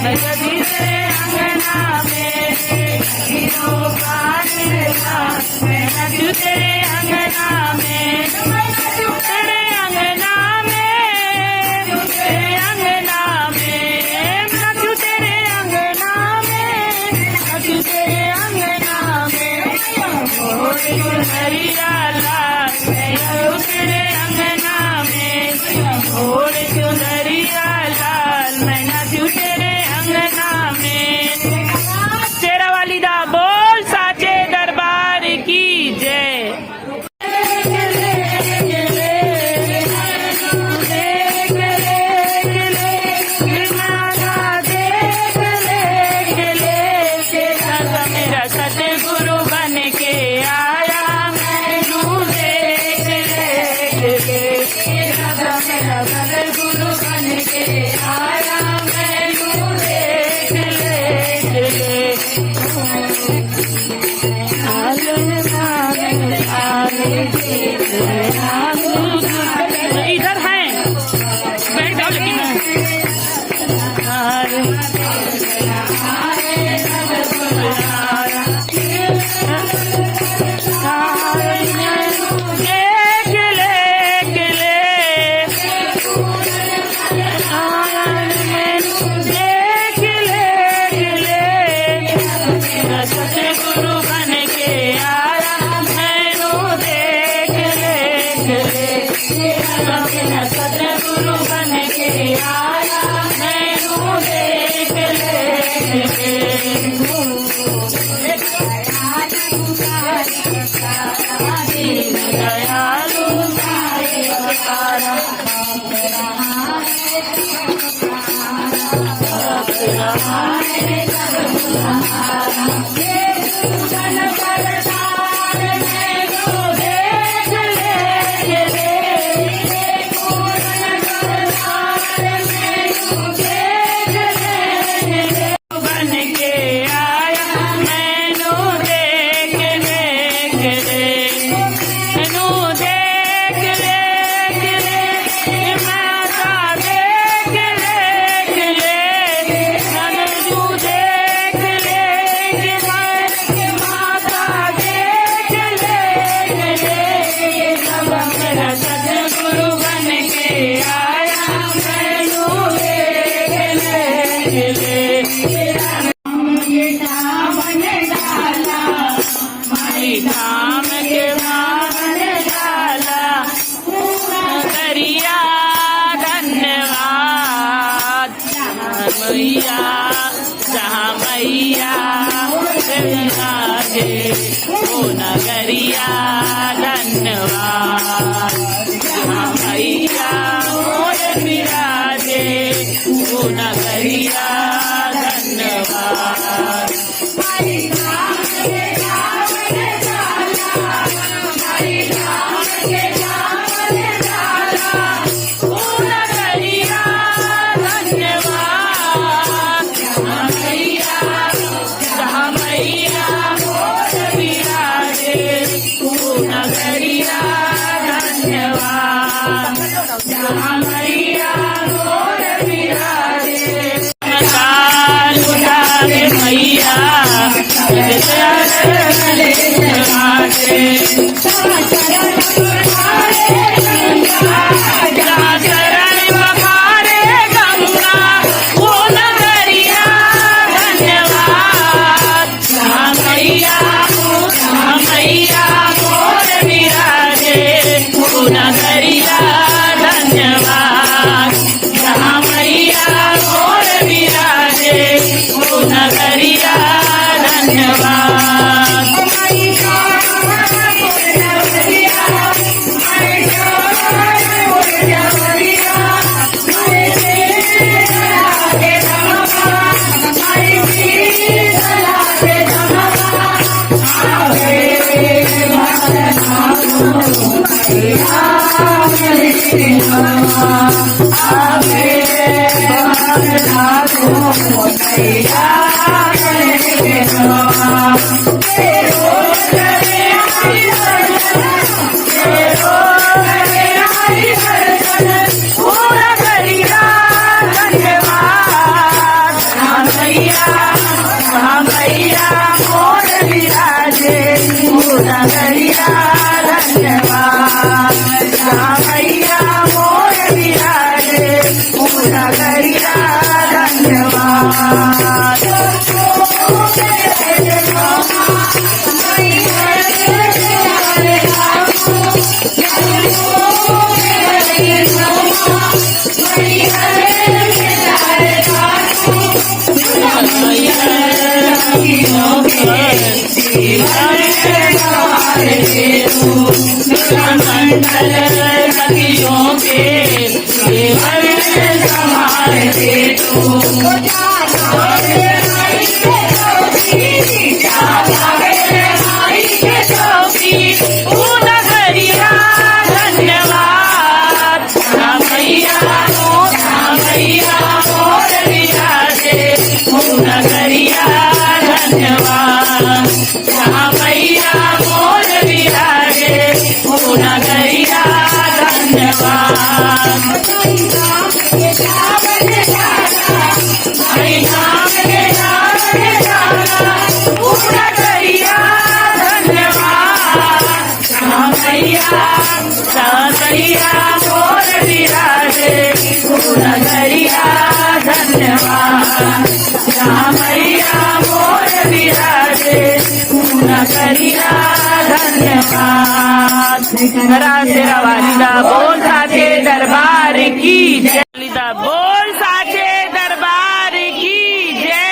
नदी तेरे अंगना में हीरो गानेगा मैं नचूं तेरे अंगना में तेरे अंगना में तेरे अंगना में नचूं तेरे अंगना में नचूं तेरे अंगना में मोरे चुनरिया लाल मैं नचूं तेरे अंगना में मोरे चुनरिया लाल मैं नचूं तेरे अंगना में। शेरा वाली दा बोल साचे दरबार की जय। मेरा सतगुरु बन के आया मैनू देख ले मेरा सतगुरु बन के आया मैनू देख ले इधर हैं बैठ जाओ लेकिन सतगुरु बन के आया मैनू देख ले सतगुरु बन के आया मैनू देख ले दयालु धाम के भावन डाला करिया धन्यवाद मैया जहाँ मैया विराजे ओ नगरिया धन्यवाद जहाँ मैया विराजे ओ नगरिया धन्यवाद। शेरावालीदा बोल साचे दरबार की जय। बोल साचे दरबार की जय।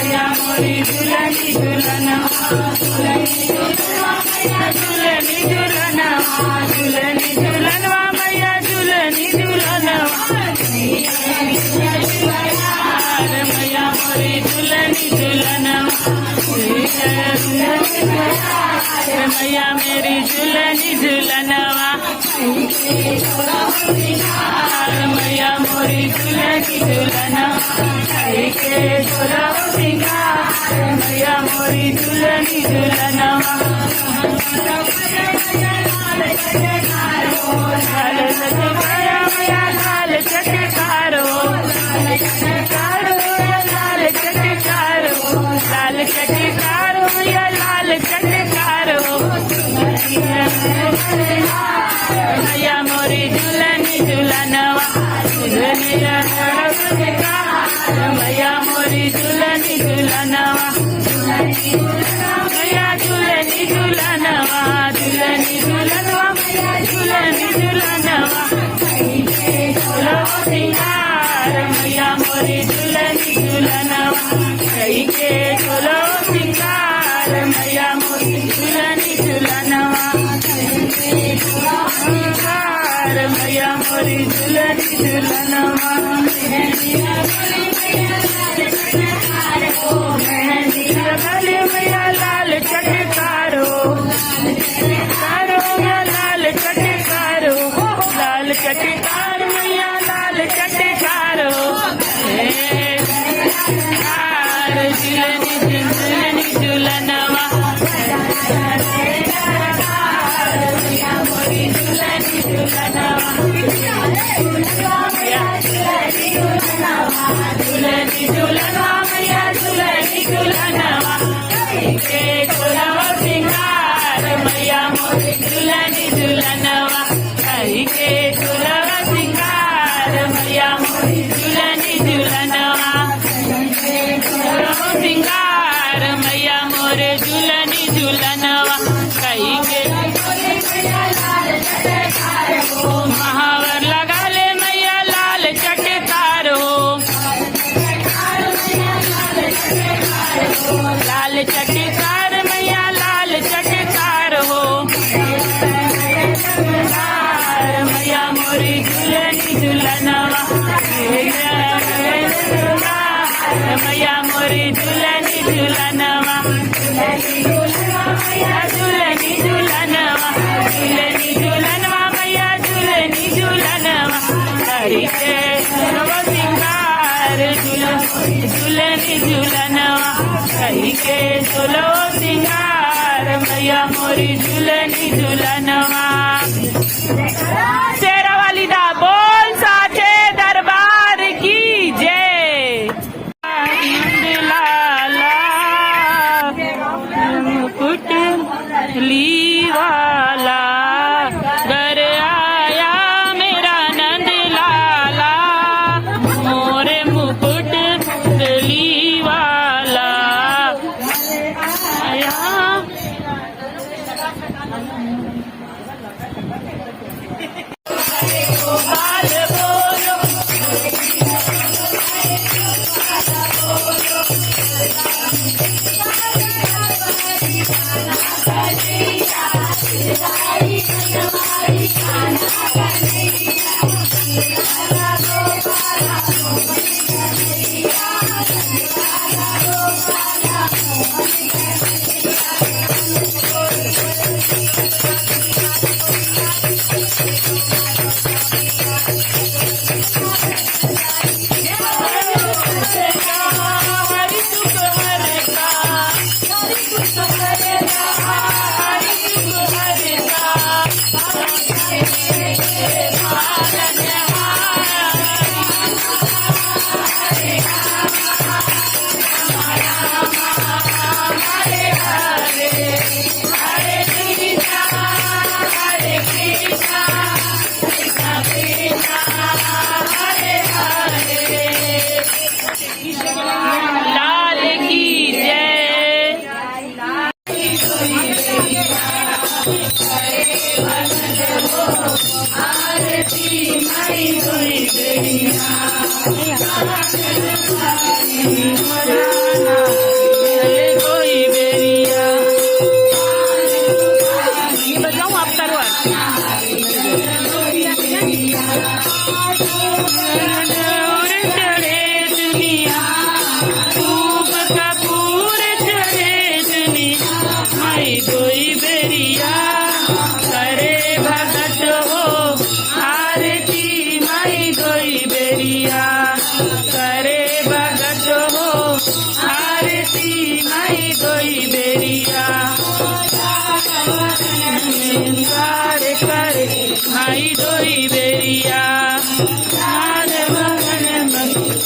मैया मोरी झूलनी झूलनवा झूलनी झूलनवा झूलनी झूलनवा मैया झूलनी झूलनवा मैया मोरी झूलनी झूलनवा मैया मेरी झूलनी झूलनवा मैया मोरी झूलनी झूलनवा के झूला सिंगार मैया मोरी झूलनी झूलनवा लाल चटकारो मैया लाल चटकारो लाल चटकारो लाल चटकारो मैया लाल चटकारो मैया मोरी झूलनी झूलनवा मैया मोरी झूलनी झूलनवा मैया झूलनी झूलनवा झूलनी झूलनवा मैया झूलनी झूलनवा झूलो सिंगार मैया मोरी झूलनी झूलनवा कई के झूलो सिंगार मैया मोरी झूलनी झूलनवा सिंगार मैया मोरी झूलनी झूलनवा गले मैया लाल चटकारो कारो मैया लाल चटकारो लाल चटकार मैया लाल चटकारो झूलनी झूलनी झूलनवा मैया मोरी झूलनी झूलनवा झूलनी झूलनवा मैया झूलनी झूलनवा के झूलवा सिंगार मैया मोरी झूलनी झूलनवा के झूलवा सिंगार मैया मोरी झूलनी झूलनवा झूलवा सिंगार मैया मोरे झूलनी झूलनवा के महावर लगा ले मैया लाल चटकारो लाल चटकार मैया लाल चटकार हो मैया मोरी झूलनी झूलनवा मैया मोरी झूलनी झूलनवा मैया झूलनी झूलनवा झूलनी झूलनवा मैया झूलनी झूलनवा हरि के सिंगार झूलनी झूलनवा कई के झूलो सिंगार मैया मोरी झूलनी झूलनवा शेरा वाली दा बोल साचे दरबार की जय लाला मुकुट लीवाला घर आया मेरा नंद लाला मोरे मुकुट लीवाला आया गोपाल बोलो हरि सुख हर जाऊं आप तरवर और चढ़े दुनिया खूब कपूर चढ़े दुनिया माई दोई बेरिया करे भगत हो आरती माई दोई बेरिया करे भगत हो आरती माई दोई बेरिया करे करे माई दोई बेरिया सारे भगन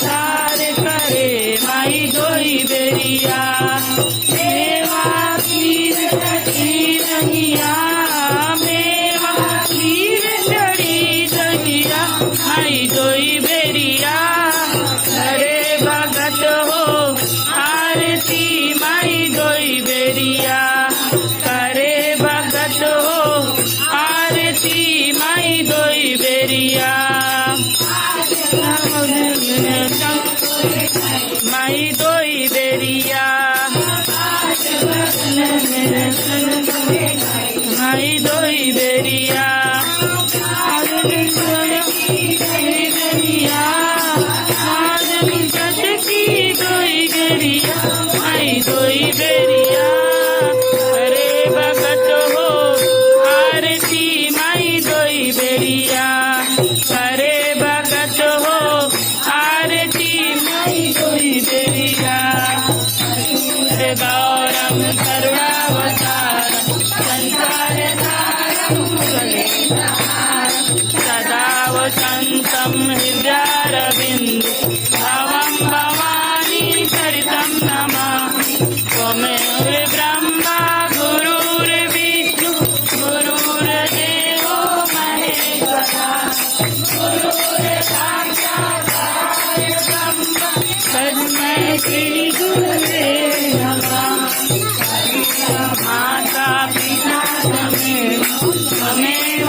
सारे करे माई दोई बेरिया मेवा खीर दहिया मेवा खीर चढ़ी दहिया माई दोई बेरिया करे भगत हो आरती माई दोई बेरिया करे भगत हो आरती माई दोई बेरिया माई दोई बेरिया माई दोई बेरिया की दोई बेरिया माई दोई बेरिया अरे भगत हो आरती माई दोई बेरिया अरे भगत हो आरती माई दोई बेरिया गौरम करुणावतार सदा वसन्तं हृदयारविन्दे भवं भवानी चरितं नमामि त्वमेव ब्रह्मा गुरुर्विष्णु गुरुर्देवो महेश्वरः गुरुर्साक्षात् परब्रह्म तस्मै श्री गुरवे नमः माता पिता त्वमेव